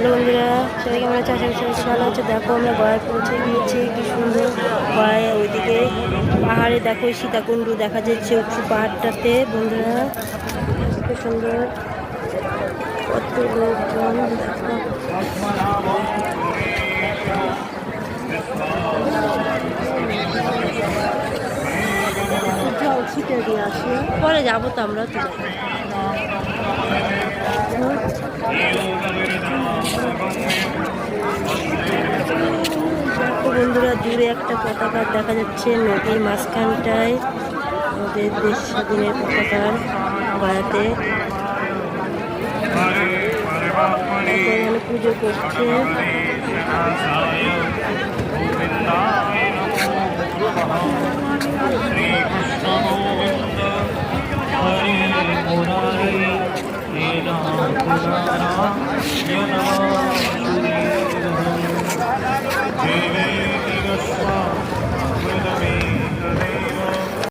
Hello বন্ধুরা, সবাই কেমন আছে? আশা করি সবাই ভালো আছে। দেখো আমরা গয়ায় পৌঁছে গিয়েছি, কি সুন্দর গয়ায় ওইদিকে পাহাড়ে দেখো সীতাকুণ্ডু দেখা যাচ্ছে উঁচু পাহাড়টাতে। বন্ধুরা খুব সুন্দর, কত লোকজন দেখো। পরে যাবো তো আমরা তো বন্ধুরা, দূরে একটা পতাকা দেখা যাচ্ছে নদীর মাঝখানটায়, আমাদের দেশ স্বাধীনের পতাকার গয়াতে। এখানে পুজো করছে। Hare